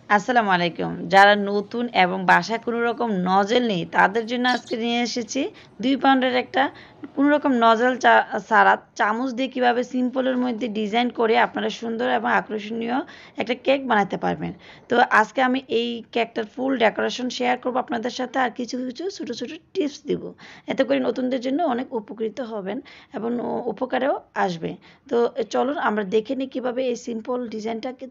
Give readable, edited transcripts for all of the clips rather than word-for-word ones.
আসসালামু আলাইকুম। যারা নতুন এবং বাসায় কোনো রকম নজেল নেই, তাদের জন্য আজকে নিয়ে এসেছি ২ পাউন্ডের একটা কোনো রকম নজেল ছাড়া চামচ দিয়ে কীভাবে সিম্পলের মধ্যে ডিজাইন করে আপনারা সুন্দর এবং আকর্ষণীয় একটা কেক বানাতে পারবেন। তো আজকে আমি এই কেকটার ফুল ডেকোরেশন শেয়ার করব আপনাদের সাথে, আর কিছু ছোটো ছোটো টিপস দিব। এতে করে নতুনদের জন্য অনেক উপকৃত হবেন এবং উপকারেও আসবে। তো চলুন আমরা দেখে নিই কীভাবে এই সিম্পল ডিজাইনটাকে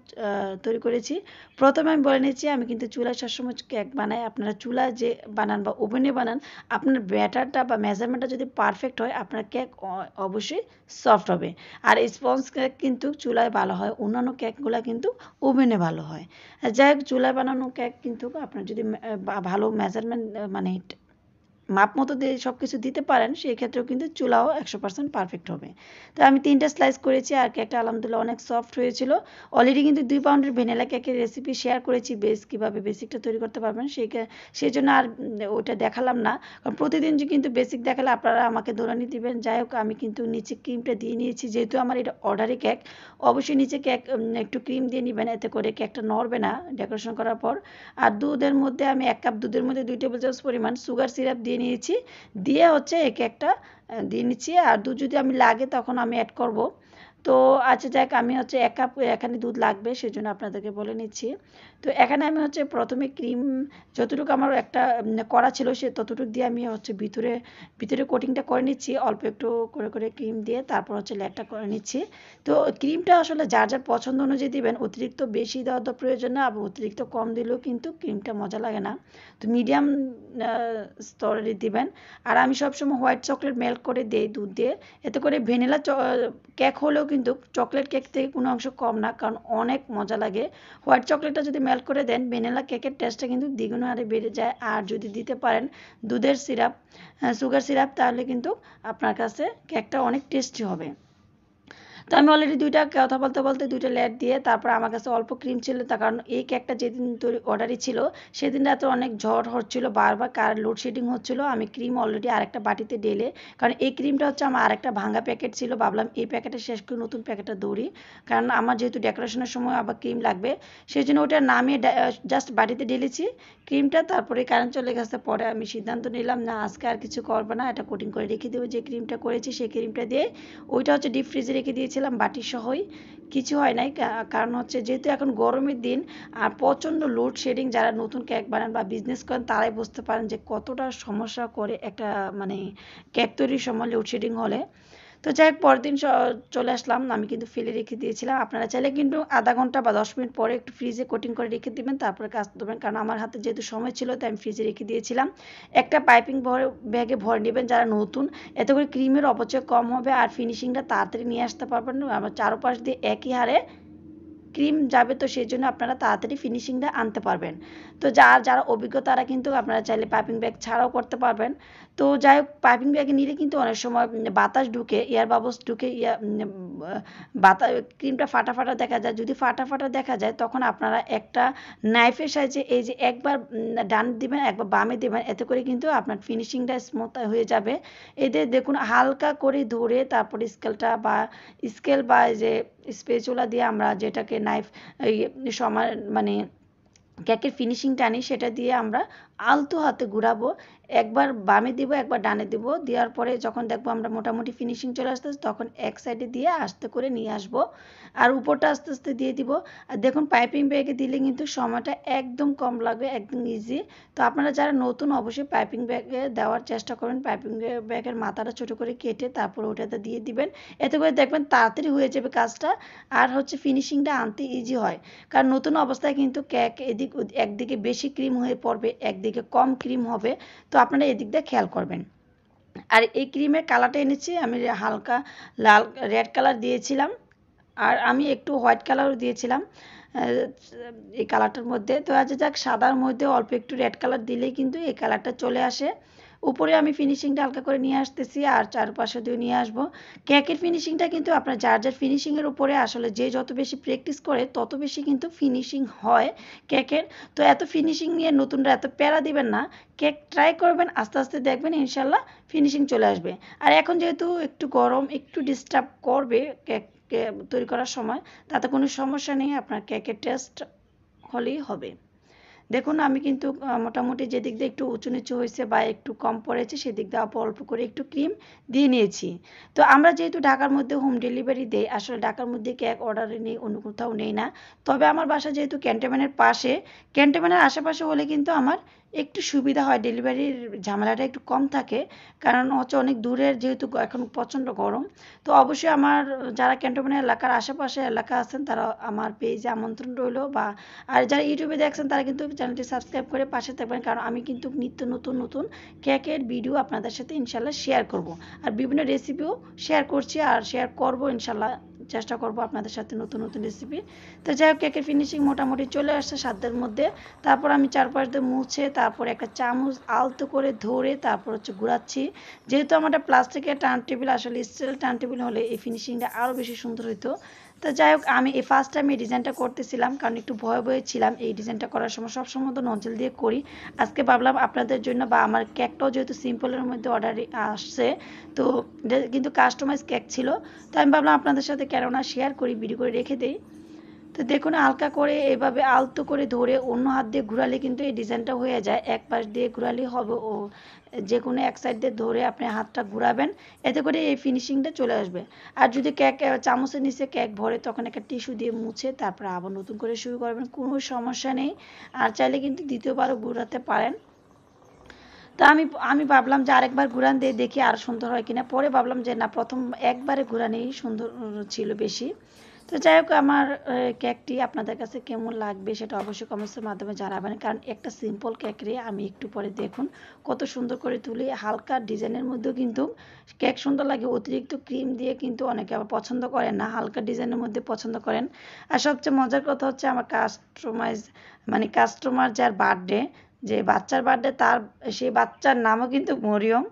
তৈরি করেছি। প্রথমে আমি বলে নিচ্ছি, আমি কিন্তু চুলায় সবসময় কেক বানাই। আপনারা চুলায় যে বানান বা ওভেনে বানান, আপনার ব্যাটারটা বা মেজারমেন্টটা যদি পারফেক্ট হয়, আপনার কেক অবশ্যই সফট হবে। আর স্পঞ্জ কেক কিন্তু চুলায় ভালো হয়, অন্যান্য কেকগুলো কিন্তু ওভেনে ভালো হয়। যাই হোক, চুলায় বানানো কেক কিন্তু আপনার যদি ভালো মেজারমেন্ট মানে মাপ মতো দিয়ে সব কিছু দিতে পারেন, সেই ক্ষেত্রেও কিন্তু চুলাও 100% পারফেক্ট হবে। তো আমি 3টা স্লাইস করেছি, আর কেকটা আলহামদুলিল্লাহ অনেক সফট হয়েছিল। অলরেডি কিন্তু 2 পাউন্ডের ভ্যানিলা কেকের রেসিপি শেয়ার করেছি, কীভাবে বেসিকটা তৈরি করতে পারবেন সেই জন্য আর ওটা দেখালাম না। কারণ প্রতিদিন যে কিন্তু বেসিক দেখালে আপনারা আমাকে দৌড়ানি দিবেন। যাই হোক, আমি কিন্তু নিচে ক্রিমটা দিয়ে নিয়েছি, যেহেতু আমার এটা অর্ডারি কেক। অবশ্যই নিচে কেক একটু ক্রিম দিয়ে নেবেন, এতে করে কেকটা নড়বে না ডেকোরেশন করার পর। আর দুধের মধ্যে আমি 1 কাপ দুধের মধ্যে 2 টেবিল চামচ পরিমাণ সুগার সিরাপ দিয়ে নিয়েছি। দিয়ে হচ্ছে এই কেকটা দিয়ে নিচ্ছি। আর দুধ যদি আমি লাগে তখন আমি অ্যাড করব। তো আচ্ছা যাক, আমি হচ্ছে 1 কাপ এখানে দুধ লাগবে, সেজন্য আপনাদেরকে বলে নিচ্ছি। তো এখানে আমি হচ্ছে প্রথমে ক্রিম যতটুকু আমার একটা করা ছিল সে ততটুকু দিয়ে আমি হচ্ছে ভিতরে কোটিংটা করে নিচ্ছি, অল্প একটু করে ক্রিম দিয়ে। তারপর হচ্ছে লেয়ারটা করে নিচ্ছি। তো ক্রিমটা আসলে যার পছন্দ অনুযায়ী দিবেন। অতিরিক্ত বেশি দেওয়ার তো প্রয়োজন না, আবার অতিরিক্ত কম দিলেও কিন্তু ক্রিমটা মজা লাগে না। তো মিডিয়াম স্তরে দিবেন। আর আমি সবসময় হোয়াইট চকলেট মেল্ট করে দেই দুধ দিয়ে। এতে করে ভ্যানিলা কেক হলেও কিন্তু চকলেট কেক থেকে কোনো অংশ কম না, কারণ অনেক মজা লাগে। হোয়াইট চকলেটটা যদি মেল্ট করে দেন, ভ্যানিলা কেকের টেস্টটা কিন্তু দ্বিগুণ হারে বেড়ে যায়। আর যদি দিতে পারেন দুধের সিরাপ, সুগার সিরাপ, তাহলে কিন্তু আপনার কাছে কেকটা অনেক টেস্টি হবে। তো আমি অলরেডি কথা বলতে 2টা লেয়ার দিয়ে, তারপর আমার কাছে অল্প ক্রিম ছিল, তার কারণ এই কেকটা যেদিন তৈরি অর্ডারই ছিল, সেদিন রাতে অনেক ঝড় হচ্ছিল, বারবার লোডশেডিং হচ্ছিল। আমি ক্রিম অলরেডি আরেকটা বাটিতে ঢেলে, কারণ এই ক্রিমটা হচ্ছে আমার আরেকটা ভাঙা প্যাকেট ছিল, ভাবলাম এই প্যাকেটে শেষ করে নতুন প্যাকেটটা দৌড়ি, কারণ আমার যেহেতু ডেকোরেশনের সময় আবার ক্রিম লাগবে, সেই জন্য ওটা নামিয়ে জাস্ট বাটিতে ঢেলেছি ক্রিমটা। তারপরে কারেন্ট চলে গেছে, পরে আমি সিদ্ধান্ত নিলাম না, আজকে আর কিছু করবো না, এটা কোটিং করে রেখে দেবো। যে ক্রিমটা করেছি সেই ক্রিমটা দিয়ে ওইটা হচ্ছে ডিপ ফ্রিজে রেখে দিয়েছিলাম বাটি সহই। কিছু হয় নাই, কারণ হচ্ছে যেহেতু এখন গরমের দিন আর প্রচণ্ড লোডশেডিং, যারা নতুন কেক বানান বা বিজনেস করেন তারাই বুঝতে পারেন যে কতটা সমস্যা করে একটা মানে কেক তৈরির সময় লোডশেডিং হলে। তো যাই হোক, পরের দিন চলে আসলাম, আমি কিন্তু ফেলে রেখে দিয়েছিলাম। আপনারা চাইলে কিন্তু আধা ঘন্টা বা 10 মিনিট পরে একটু ফ্রিজে কোটিং করে রেখে দিবেন, তারপরে কাজ করবেন। কারণ আমার হাতে যেহেতু সময় ছিল, তাই আমি ফ্রিজে রেখে দিয়েছিলাম। একটা পাইপিং ব্যাগে ভরে নেবেন যারা নতুন, এতে করে ক্রিমের অপচয় কম হবে আর ফিনিশিংটা তাড়াতাড়ি নিয়ে আসতে পারবেন। আবার চারপাশ দিয়ে একই হারে ক্রিম যাবে, তো সেই জন্য আপনারা তাড়াতাড়ি ফিনিশিংটা আনতে পারবেন। তো যারা অভিজ্ঞ তারা কিন্তু আপনারা চাইলে পাইপিং ব্যাগ ছাড়াও করতে পারবেন। তো যাই হোক, পাইপিং ব্যাগে নিলে কিন্তু অনেক সময় বাতাস ঢুকে, এয়ার বাবলস ঢুকে ক্রিমটা ফাটা দেখা যায়। যদি ফাটা দেখা যায়, তখন আপনারা একটা নাইফের সাহায্যে এই যে একবার ডান দিবেন, একবার বামে দিবেন, এতে করে কিন্তু আপনার ফিনিশিংটা স্মুথ হয়ে যাবে। এতে দেখুন হালকা করে ধরে তারপর স্কেল বা এই যে স্পেচুলা দিয়ে আমরা যেটাকে নাইফ এই সমান মানে কেকের ফিনিশিং টানি, সেটা দিয়ে আমরা আলতো হাতে ঘুরাবো। একবার বামে দিব, একবার ডানে দিব, দেওয়ার পরে যখন দেখবো আমরা মোটামুটি ফিনিশিং চলে আসতেছে, তখন এক সাইডে দিয়ে আস্তে করে নিয়ে আসবো, আর উপরটা আস্তে আস্তে দিয়ে দিব। আর দেখুন পাইপিং ব্যাগে দিলে কিন্তু সময়টা একদম কম লাগবে, একদম ইজি। তো আপনারা যারা নতুন অবশ্যই পাইপিং ব্যাগে দেওয়ার চেষ্টা করবেন। পাইপিং ব্যাগের মাথাটা ছোটো করে কেটে তারপর ওটাতে দিয়ে দিবেন, এতে করে দেখবেন তাড়াতাড়ি হয়ে যাবে কাজটা, আর হচ্ছে ফিনিশিংটা আনতে ইজি হয়। কারণ নতুন অবস্থায় কিন্তু কেক একদিকে বেশি ক্রিম হয়ে পড়বে, একদিকে কম ক্রিম হবে। তো আপনারা এদিক দিয়ে খেয়াল করবেন। আর এই ক্রিমের কালারটা এনেছি আমি হালকা লাল রেড কালার দিয়েছিলাম, আর আমি একটু হোয়াইট কালারও দিয়েছিলাম এই কালারটার মধ্যে। তো আচ্ছা যাক, সাদার মধ্যে অল্প একটু রেড কালার দিলেই কিন্তু এই কালারটা চলে আসে। উপরে আমি ফিনিশিংটা হালকা করে নিয়ে আসতেছি, আর চারপাশে দিয়ে নিয়ে আসবো। কেকের ফিনিশিংটা কিন্তু আপনার যার ফিনিশিংয়ের উপরে, আসলে যে যত বেশি প্র্যাকটিস করে তত বেশি কিন্তু ফিনিশিং হয় কেকের। তো এত ফিনিশিং নিয়ে নতুনরা এত প্যারা দিবেন না, কেক ট্রাই করবেন, আস্তে আস্তে দেখবেন ইনশাল্লাহ ফিনিশিং চলে আসবে। আর এখন যেহেতু একটু গরম, একটু ডিস্টার্ব করবে কেক তৈরি করার সময়, তাতে কোনো সমস্যা নেই, আপনার কেকের টেস্ট হলেই হবে। দেখুন আমি কিন্তু মোটামুটি যেদিক দিয়ে একটু উঁচু নিচু হয়েছে বা একটু কম পড়েছে সেদিক দিয়ে অল্প অল্প করে একটু ক্রিম দিয়ে নিয়েছি। তো আমরা যেহেতু ঢাকার মধ্যে হোম ডেলিভারি দেই, আসলে ঢাকার মধ্যে কেক অর্ডারে নেই, অন্য কোথাও নেই না। তবে আমার বাসা যেহেতু ক্যান্টনমেন্টের পাশে, ক্যান্টনমেন্টের আশেপাশে হলে কিন্তু আমার একটু সুবিধা হয়, ডেলিভারির ঝামেলাটা একটু কম থাকে। কারণ হচ্ছে অনেক দূরের, যেহেতু এখন প্রচণ্ড গরম। তো অবশ্যই আমার যারা ক্যান্টনমেন্ট এলাকার আশেপাশে এলাকা আছেন তারা আমার পেজে আমন্ত্রণ রইল, বা আর যারা ইউটিউবে দেখছেন তারা কিন্তু চ্যানেলটি সাবস্ক্রাইব করে পাশে থাকবেন, কারণ আমি কিন্তু নিত্য নতুন নতুন কেকের ভিডিও আপনাদের সাথে ইনশাল্লাহ শেয়ার করব। আর বিভিন্ন রেসিপিও শেয়ার করছি আর শেয়ার করব ইনশাল্লাহ, চেষ্টা করব আপনাদের সাথে নতুন নতুন রেসিপি। তো যাই হোক, কেকের ফিনিশিং মোটামুটি চলে আসছে সাধ্যের মধ্যে। তারপর আমি চারপাশ দিয়ে মুছে তারপর একটা চামচ আলতো করে ধরে তারপর হচ্ছে ঘোরাচ্ছি। যেহেতু আমার প্লাস্টিকের টার্ন টেবিল, আসলে স্টিল টার্ন টেবিল হলে এই ফিনিশিংটা আরও বেশি সুন্দর হতো। তো যাই হোক, আমি এই ফার্স্ট টাইম এই ডিজাইনটা করতেছিলাম, কারণ একটু ভয়ে ভয়ে ছিলাম এই ডিজাইনটা করার সময়। সবসময় তো নজল দিয়ে করি, আজকে ভাবলাম আপনাদের জন্য, বা আমার কেকটাও যেহেতু সিম্পলের মধ্যে অর্ডার আসছে, তো কিন্তু কাস্টমাইজ কেক ছিল, তো আমি ভাবলাম আপনাদের সাথে কেননা শেয়ার করি, ভিডিও করে রেখে দিই। তো দেখুন হালকা করে এভাবে আলতো করে ধরে অন্য হাত দিয়ে ঘোরালে কিন্তু এই ডিজাইনটা হয়ে যায়। এক পাশ দিয়ে ঘোরালেই হবে, ও যে কোনো এক সাইড দিয়ে ধরে আপনি হাতটা ঘোরাবেন, এতে করে এই ফিনিশিংটা চলে আসবে। আর যদি কেক চামচের নিচে কেক ভরে তখন একটা টিস্যু দিয়ে মুছে তারপর আবার নতুন করে শুরু করবেন, কোনো সমস্যা নেই। আর চাইলে কিন্তু দ্বিতীয়বারও ঘোরাতে পারেন। তা আমি আমি ভাবলাম যে আরেকবার ঘুরান দিয়ে দেখি আর সুন্দর হয় কিনা। পরে ভাবলাম যে না, প্রথম একবারে ঘুরানেই সুন্দর ছিল বেশি। তো যাই হোক, আমার কেকটি আপনাদের কাছে কেমন লাগবে সেটা অবশ্যই কমেন্টসের মাধ্যমে জানাবেন, কারণ একটা সিম্পল কেকেরই আমি একটু পরে দেখুন কত সুন্দর করে তুলি। হালকা ডিজাইনের মধ্যেও কিন্তু কেক সুন্দর লাগে। অতিরিক্ত ক্রিম দিয়ে কিন্তু অনেকে আবার পছন্দ করেন না, হালকা ডিজাইনের মধ্যে পছন্দ করেন। আর সবচেয়ে মজার কথা হচ্ছে আমার কাস্টমার যার বার্থডে, যে বাচ্চার বার্থডে, তার সেই বাচ্চার নামও কিন্তু মরিয়ম।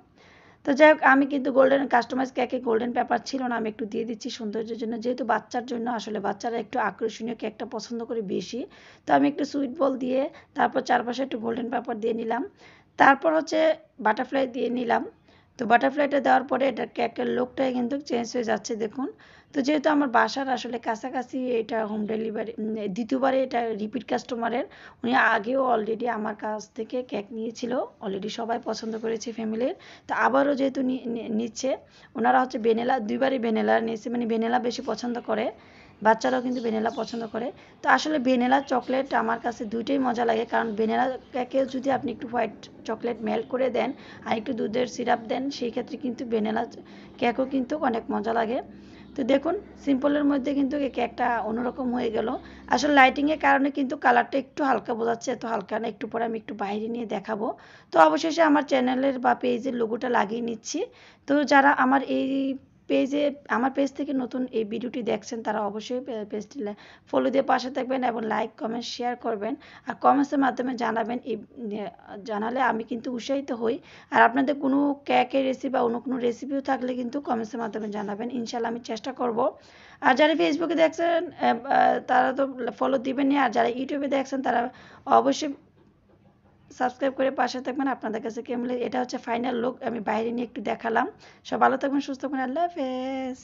তো যাই হোক, আমি কিন্তু গোল্ডেন কাস্টমাইজ কেকে গোল্ডেন পেপার ছিল না, আমি একটু দিয়ে দিচ্ছি সৌন্দর্যের জন্য, যেহেতু বাচ্চার জন্য, আসলে বাচ্চারা একটু আকর্ষণীয় কেকটা পছন্দ করে বেশি। তো আমি একটু সুইট বল দিয়ে তারপর চারপাশে একটু গোল্ডেন পেপার দিয়ে নিলাম। তারপর হচ্ছে বাটারফ্লাই দিয়ে নিলাম। তো বাটারফ্লাইটা দেওয়ার পরে এটা কেকের লুকটাই কিন্তু চেঞ্জ হয়ে যাচ্ছে দেখুন। তো যেহেতু আমার বাসার আসলে কাছাকাছি, এটা হোম ডেলিভারি দ্বিতীয়বারে এটা রিপিট কাস্টমারের, উনি আগেও অলরেডি আমার কাছ থেকে কেক নিয়েছিল, অলরেডি সবাই পছন্দ করেছে ফ্যামিলির। তো আবারও যেহেতু নিচ্ছে, ওনারা হচ্ছে ভ্যানিলা, দুইবারই ভ্যানিলা নিয়েছে, মানে ভ্যানিলা বেশি পছন্দ করে, বাচ্চারাও কিন্তু ভ্যানিলা পছন্দ করে। তো আসলে ভ্যানিলা চকলেট আমার কাছে দুইটাই মজা লাগে, কারণ ভ্যানিলা কেকেও যদি আপনি একটু হোয়াইট চকলেট মেল্ট করে দেন আর একটু দুধের সিরাপ দেন, সেই ক্ষেত্রে কিন্তু ভ্যানিলা কেকও কিন্তু অনেক মজা লাগে। তো দেখুন সিম্পলের মধ্যে কিন্তু এই কেকটা অন্যরকম হয়ে গেল। আসলে লাইটিংয়ের কারণে কিন্তু কালারটা একটু হালকা বোঝাচ্ছে, এত হালকা না, একটু পরে আমি একটু বাইরে নিয়ে দেখাবো। তো অবশেষে আমার চ্যানেলের বা পেজের লোগোটা লাগিয়ে নিচ্ছি। তো যারা আমার এই পেজে, আমার পেজ থেকে নতুন এই ভিডিওটি দেখছেন তারা অবশ্যই পেজটি ফলো দিয়ে পাশে থাকবেন এবং লাইক কমেন্ট শেয়ার করবেন। আর কমেন্টসের মাধ্যমে জানাবেন, এই জানালে আমি কিন্তু উৎসাহিত হই। আর আপনাদের কোনো কেকের রেসিপি বা অন্য কোনো রেসিপিও থাকলে কিন্তু কমেন্টসের মাধ্যমে জানাবেন, ইনশাল্লাহ আমি চেষ্টা করব। আর যারা ফেসবুকে দেখছেন তারা তো ফলো দিবেনই, আর যারা ইউটিউবে দেখছেন তারা অবশ্যই সাবস্ক্রাইব করে পাশে থাকবেন। আপনাদের কাছে কেমন লাগে, এটা হচ্ছে ফাইনাল লুক, আমি বাইরে নিয়ে একটু দেখালাম। সব ভালো থাকবেন, সুস্থ থাকবেন, আল্লাহ হাফেজ।